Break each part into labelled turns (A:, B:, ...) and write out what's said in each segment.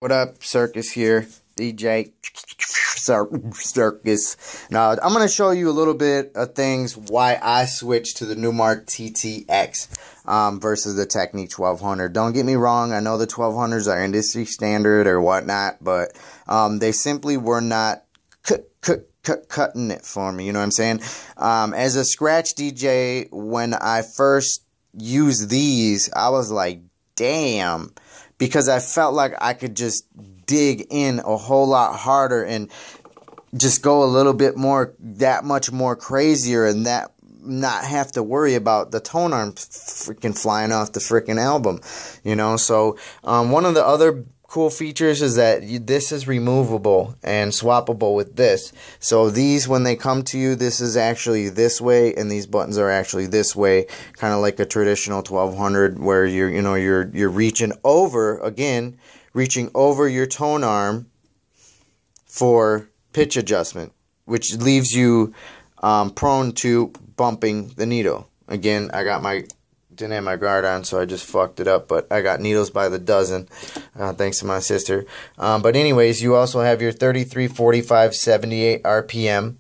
A: What up, Circus here, DJ Circus. Now, I'm going to show you a little bit of things why I switched to the Newmark TTX versus the Technic 1200. Don't get me wrong, I know the 1200s are industry standard or whatnot, but they simply were not cutting it for me, you know what I'm saying? As a scratch DJ, when I first used these, I was like, damn, because I felt like I could just dig in a whole lot harder and just go a little bit more, that much more crazier, and that not have to worry about the tone arms freaking flying off the freaking album, you know? So one of the other cool features is that this is removable and swappable with this. So these, when they come to you, this is actually this way, and these buttons are actually this way, kind of like a traditional 1200, where you're reaching over, again, reaching over your tone arm for pitch adjustment, which leaves you prone to bumping the needle. Again, didn't have my guard on, so I just fucked it up, but I got needles by the dozen, thanks to my sister. But anyways, you also have your 33, 45, 78 RPM,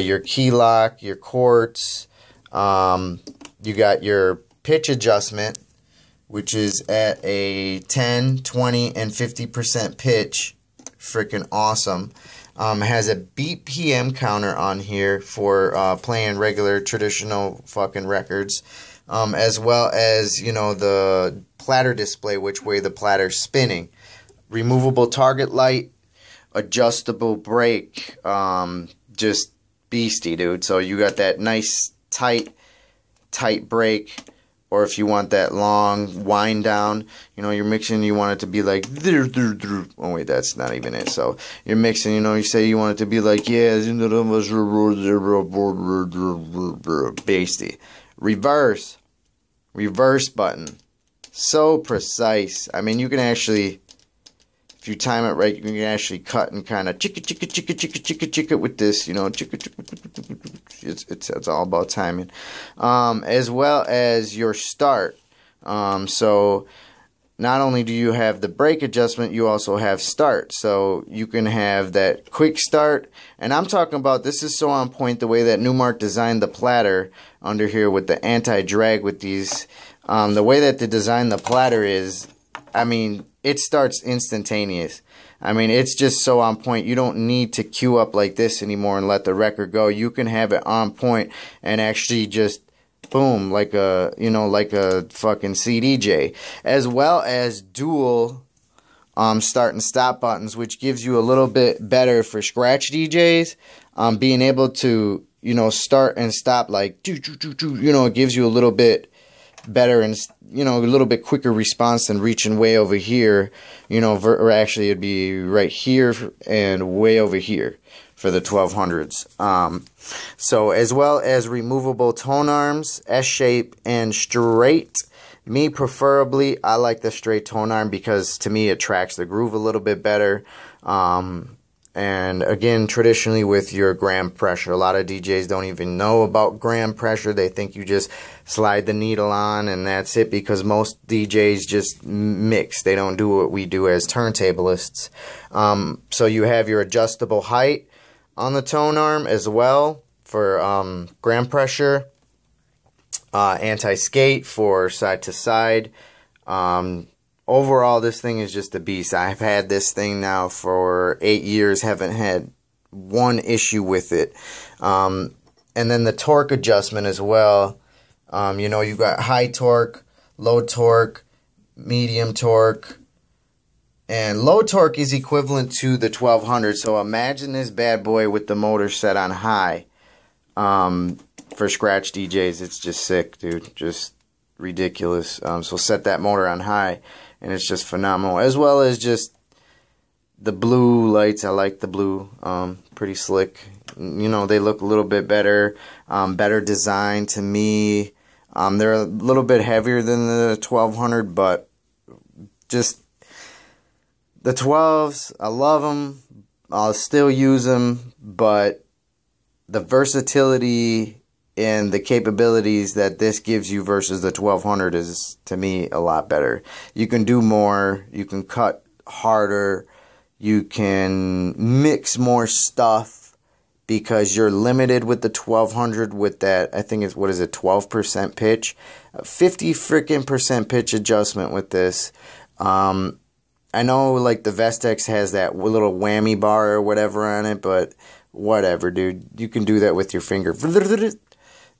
A: your key lock, your quartz, you got your pitch adjustment, which is at a 10, 20, and 50% pitch. Freaking awesome. It has a BPM counter on here for playing regular traditional fucking records. As well as, you know, the platter display, which way the platter's spinning. Removable target light, adjustable brake, just beastie, dude. So you got that nice tight brake, or if you want that long wind down, you know, you're mixing, you want it to be like, oh wait, that's not even it. So you're mixing, you know, you say you want it to be like, yeah, beastie. Reverse button, so precise. I mean, you can actually, if you time it right, you can actually cut and kind of chicka with this, you know, it's all about timing. As well as your start. So not only do you have the brake adjustment, you also have start. So you can have that quick start. And I'm talking about, this is so on point, the way that Newmark designed the platter under here with the anti-drag with these. The way that they designed the platter is, I mean, it starts instantaneous. I mean, it's just so on point. You don't need to queue up like this anymore and let the record go. You can have it on point and actually just boom, like a, you know, like a fucking CDJ. As well as dual start and stop buttons, which gives you a little bit better for scratch DJs. Being able to, you know, start and stop like, you know, it gives you a little bit better and, you know, a little bit quicker response than reaching way over here, you know, or actually it'd be right here and way over here for the 1200s. So as well as removable tone arms, S-shape and straight. Me preferably, I like the straight tone arm because to me it tracks the groove a little bit better. And again, traditionally with your gram pressure, a lot of DJs don't even know about gram pressure. They think you just slide the needle on and that's it, because most DJs just mix. They don't do what we do as turntablists. So you have your adjustable height on the tone arm as well for gram pressure, anti-skate for side to side. Overall, this thing is just a beast. I've had this thing now for 8 years, haven't had one issue with it. And then the torque adjustment as well. You know, you've got high torque, low torque, medium torque. And low torque is equivalent to the 1200. So imagine this bad boy with the motor set on high. For scratch DJs, it's just sick, dude. Just ridiculous. So set that motor on high, and it's just phenomenal. As well as just the blue lights. I like the blue. Pretty slick. You know, they look a little bit better. Better design to me. They're a little bit heavier than the 1200, but just the 12s, I love them. I'll still use them, but the versatility and the capabilities that this gives you versus the 1200 is, to me, a lot better. You can do more. You can cut harder. You can mix more stuff because you're limited with the 1200 with that, I think it's, what is it, 12% pitch? 50 freaking percent pitch adjustment with this. I know, like, the Vestex has that little whammy bar or whatever on it, but whatever, dude. You can do that with your finger.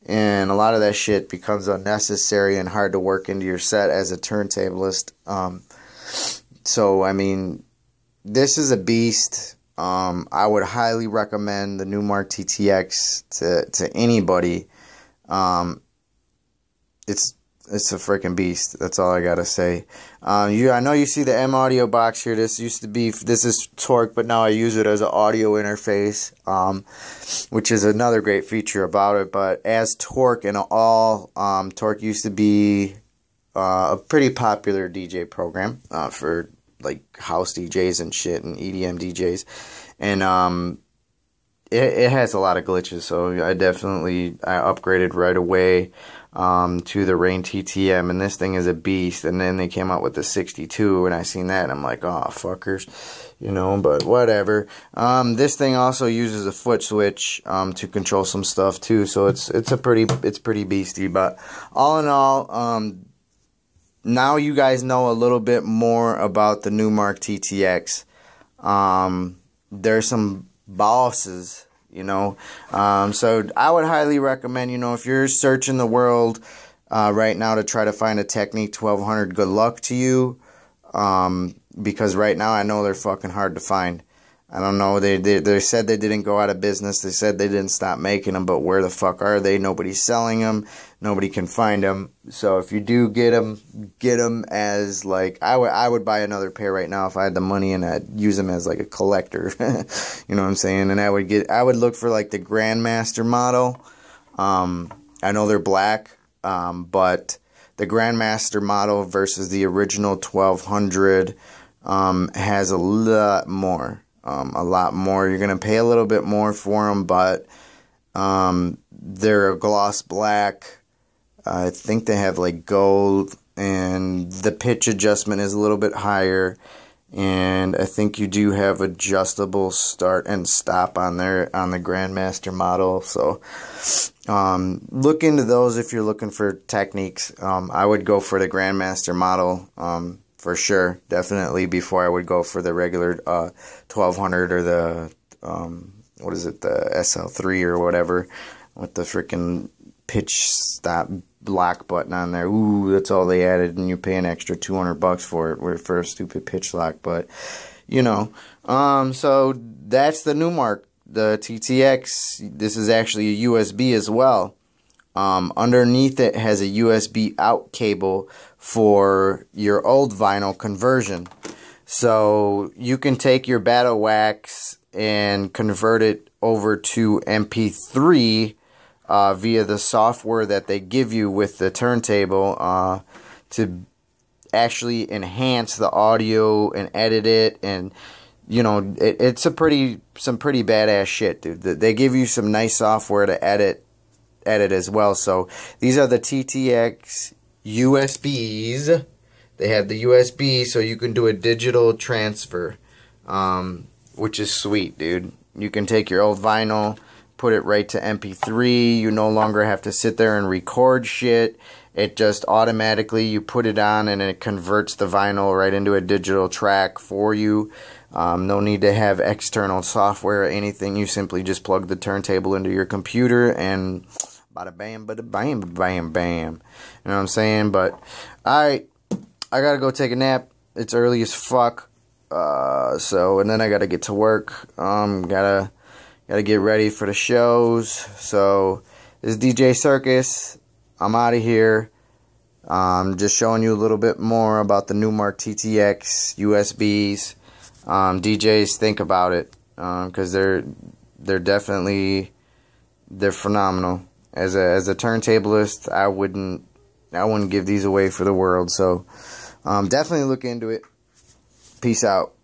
A: And a lot of that shit becomes unnecessary and hard to work into your set as a turntablist. So, I mean, this is a beast. I would highly recommend the Newmark TTX to anybody. It's a freaking beast. That's all I gotta say. I know you see the M audio box here. This is Torque, but now I use it as an audio interface, which is another great feature about it. But as Torque and all, Torque used to be a pretty popular DJ program for like house DJs and shit and EDM DJs, and it has a lot of glitches. So I upgraded right away to the Rain TTM, and this thing is a beast. And then they came out with the 62, and I seen that, and I'm like, oh, fuckers, you know, but whatever. This thing also uses a foot switch to control some stuff too, so it's pretty beastie. But all in all, now you guys know a little bit more about the Newmark TTX. There's some bosses, you know, so I would highly recommend, you know, if you're searching the world right now to try to find a Technic 1200, good luck to you, because right now I know they're fucking hard to find. I don't know, they said they didn't go out of business, they said they didn't stop making them, but where the fuck are they? Nobody's selling them, nobody can find them. So if you do get them as, like, I would buy another pair right now if I had the money, and I'd use them as like a collector. You know what I'm saying? And I would look for like the Grandmaster model. I know they're black, but the Grandmaster model versus the original 1200 has a lot more. You're going to pay a little bit more for them, but they're a gloss black. I think they have like gold, and the pitch adjustment is a little bit higher, and I think you do have adjustable start and stop on the Grandmaster model. So look into those if you're looking for techniques. I would go for the Grandmaster model for sure, definitely, before I would go for the regular 1200 or the what is it, the SL3 or whatever, with the freaking pitch stop lock button on there. Ooh, that's all they added, and you pay an extra $200 for it for a stupid pitch lock. But you know, so that's the Newmark, the TTX. This is actually a USB as well. Underneath it has a USB out cable for your old vinyl conversion. So you can take your Battle Wax and convert it over to MP3 via the software that they give you with the turntable to actually enhance the audio and edit it. And you know, it's some pretty badass shit, dude. They give you some nice software to edit as well. So these are the TTX USBs. They have the USB, so you can do a digital transfer, which is sweet, dude. You can take your old vinyl, put it right to MP3. You no longer have to sit there and record shit. It just automatically, you put it on and it converts the vinyl right into a digital track for you. No need to have external software or anything. You simply just plug the turntable into your computer and bada bam, bada bam, bam, bam. You know what I'm saying? But alright, I gotta go take a nap. It's early as fuck. And then I gotta get to work. Gotta get ready for the shows. So this is DJ Circus. I'm out of here. Just showing you a little bit more about the Newmark TTX USBs. DJs, think about it, because they're phenomenal. As a turntablist, I wouldn't give these away for the world. So definitely look into it. Peace out.